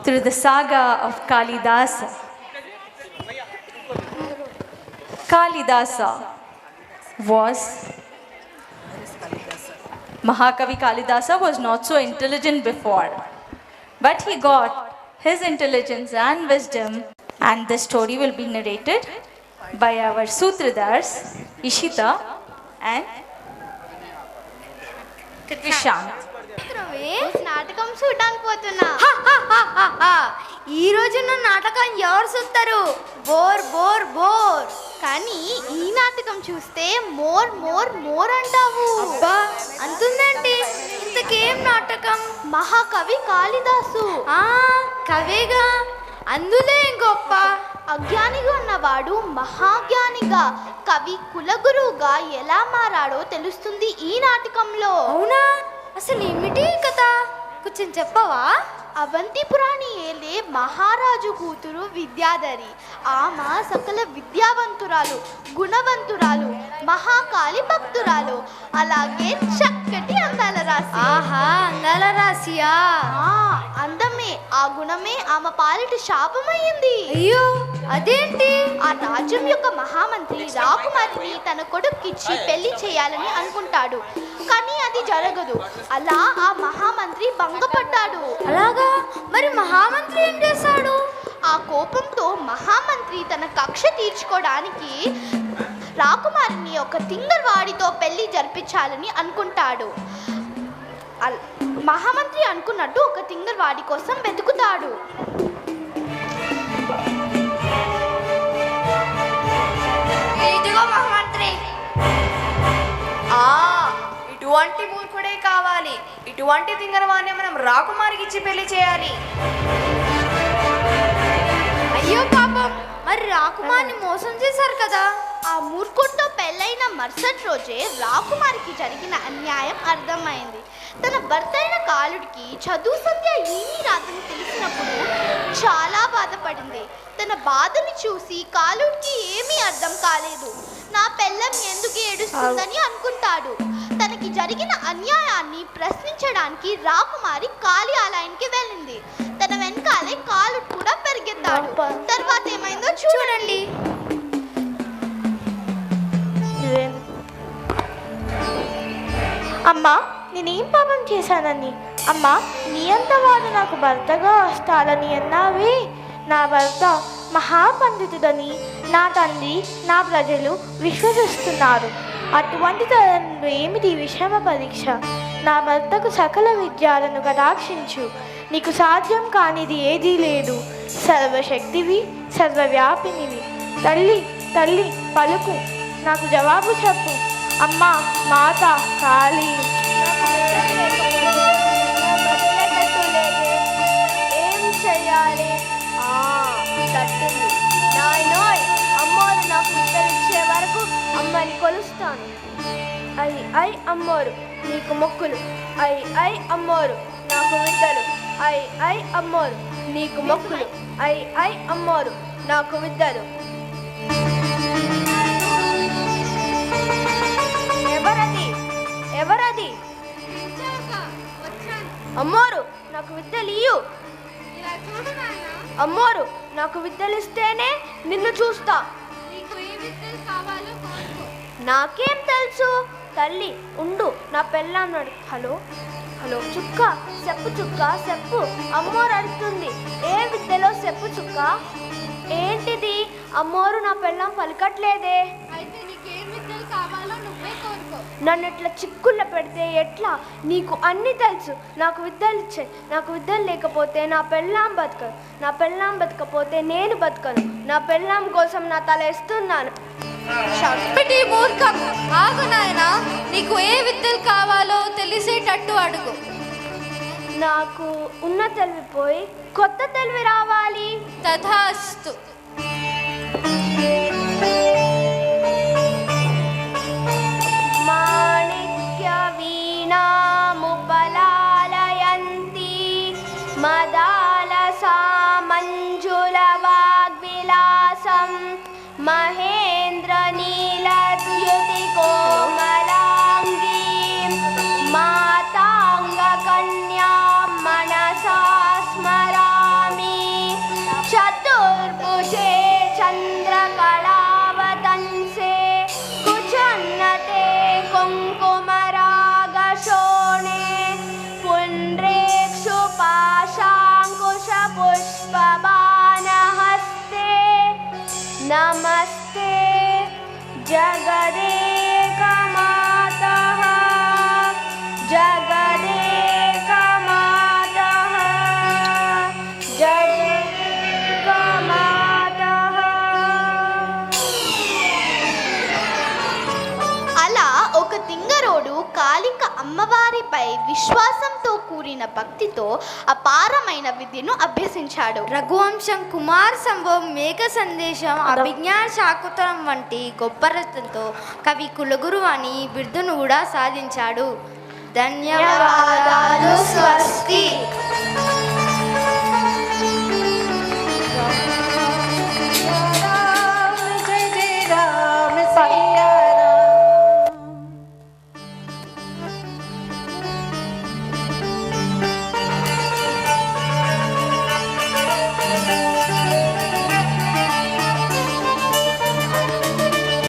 through the saga of Kalidasa. Kalidasa was Mahakavi Kalidasa was not so intelligent before, but he got his intelligence and wisdom, and the story will be narrated by our Sutradhars, Ishita and Vishant. నాటకం చూడడానికి పోతున్నా. ఈ రోజు నా నాటకం ఎవరు చూస్తారు? Bore bore bore. కానీ ఈ నాటకం చూస్తే మోర్ మోర్ మోర్ అంటావు. అబ్బా అంతుందండి. ఇంతకేం నాటకం? మహాకవి కాళిదాసు. కవేగా, అందులో గొప్ప. అజ్ఞానిగా ఉన్నవాడు మహాజ్ఞానిగా, కవి కులగురువుగా ఎలా మారాడో తెలుస్తుంది ఈ నాటకంలో. అవునా? అసలు ఏమిటి కథ? కొంచెం చెప్పవా? అవంతిపురాణి ఏలే మహారాజు కూతురు విద్యాధరి. ఆమె సకల విద్యావంతురాలు, గుణవంతురాలు, మహాకాళి భక్తురాలు, అలాగే చక్కటి అందాల రాశి. ఆహా, అందాల రాశియా? అందమే, ఆ గుణమే ఆమె పాలిట శాపమైంది. అయ్యో, అదేంటి? ఆ రాజ్యం యొక్క మహామంత్రి రాకుమారిని తన కొడుక్కిచ్చి పెళ్లి చేయాలని అనుకుంటాడు, కానీ అది జరగదు. అలా ఆ మహామంత్రి భంగపడ్డాడు. అలాగా? మరి మహామంత్రి ఏం చేశాడు? ఆ కోపంతో మహామంత్రి తన కక్ష తీర్చుకోవడానికి రాకుమారిని ఒక తింగర్వాడితో పెళ్లి జరిపించాలని అనుకుంటాడు. మహామంత్రి అనుకున్నట్టు ఒక తింగర్వాడి కోసం వెతుకుతాడు. మహామంత్రి, ఇటువంటి మూర్ఖుడే కావాలి. ఇటువంటి తింగరవాణ్ణి మనం రాకుమారికి ఇచ్చి పెళ్లి చేయాలి. అయ్యో పాపం, మరి రాకుమారిని మోసం చేశారు కదా. ఆ మూర్ఖుడితో పెళ్ళైన మరుసటి రోజే రాకుమారికి జరిగిన అన్యాయం అర్థమైంది. తన భర్త అయిన కాలుడికి చదువు సంధ్య ఏమీ రాదని తెలిసినప్పుడు చాలా బాధపడింది. తన బాధని చూసి కాలుడికి ఏమీ అర్థం కాలేదు. నా పెళ్ళం ఎందుకు ఏడుస్తుందని అనుకుంటాడు. తనకి జరిగిన అన్యాయాన్ని ప్రశ్నించడానికి రాకుమారి కాళీ ఆలయానికి వెళ్ళింది. తన వెనకాలే కాలుడు కూడా పరిగెత్తాడు. తర్వాత ఏమైందో చూడండి. అమ్మా, నేనేం పాపం చేశానని? అమ్మా, నీ అంతవాడు నాకు భర్తగా వస్తాడని అన్నావే. నా భర్త మహాపండితుడని నా తండ్రి, నా ప్రజలు విశ్వసిస్తున్నారు. అటువంటి తరంలో ఏమిటి విషమ పరీక్ష? నా భర్తకు సకల విద్యాలను కటాక్షించు. నీకు సాధ్యం కానిది ఏదీ లేదు. సర్వశక్తివి, సర్వవ్యాపినివి. తల్లి, తల్లి పలుకు, నాకు జవాబు చెప్పు. అమ్మా, మాత కాళీ. ఏం చెయ్యాలి? తట్టింది. నాయనోయ్, అమ్మోరు నాకు ఉత్తరిచ్చే వరకు అమ్మని కొలుస్తాను. ఐ అమ్మోరు నీకు మొక్కులు. ఐ అమ్మోరు నాకు విద్దలు. ఐ అమ్మోరు నీకు మొక్కులు. ఐ అమ్మోరు నాకు విద్దలు. ఎవరది? అమ్మోరు నాకు విద్దలియు. అమ్మోరు నాకు విద్దలిస్తేనే నిన్ను చూస్తా. నాకేం తెలుసు? తల్లి ఉండు, నా పెళ్ళాన్నాడు. హలో హలో, చుక్క చెప్పు, చుక్క చెప్పు. అమ్మోరు అడుగుతుంది. ఏ విద్యలో చెప్పు చుక్క. ఏంటిది? అమ్మోరు నా పెళ్ళాం పలకట్లేదే. నన్ను ఇట్లా చిక్కుల్లో పెడితే ఎట్లా? నీకు అన్నీ తెలుసు. నాకు విద్యలు ఇచ్చాయి. నాకు విద్యలు లేకపోతే నా పెళ్ళాం బతకదు. నా పెళ్ళాం బతకపోతే నేను బతకను. నా పెళ్ళాం కోసం నా తల ఇస్తున్నాను. చంపిటి మూర్ఖం, ఆగు నాయనా. నీకు ఏ విద్యలు కావాలో తెలిసేటట్టు అడుగు. నాకు ఉన్న తెలివి పోయి కొత్త తెలివి రావాలి. తథాస్తు. మాణిక్య వీణాముపలాలయంతి మదాలసా మంజుల వాగ్విలాసం మహేంద్ర నీలద్యుతి కోమలాంగీ మాతాంగ కన్యా మనసా స్మరామి. నమస్తే జగదేక మాతః జగదేక మాతః జగదేక మాతః. అలా ఒక తింగరోడు కాళిక అమ్మవారిపై విశ్వాసంతో కూడిన భక్తితో అపారమైన విద్యను అభ్యసించాడు. రఘువంశం, కుమార్ సంభవం, మేఘ సందేశం, అభిజ్ఞా శాకుతలం వంటి గొప్ప రచనతో కవి కులగురు అని బిరుదును కూడా సాధించాడు. ధన్యవాదాలు. స్వస్తి.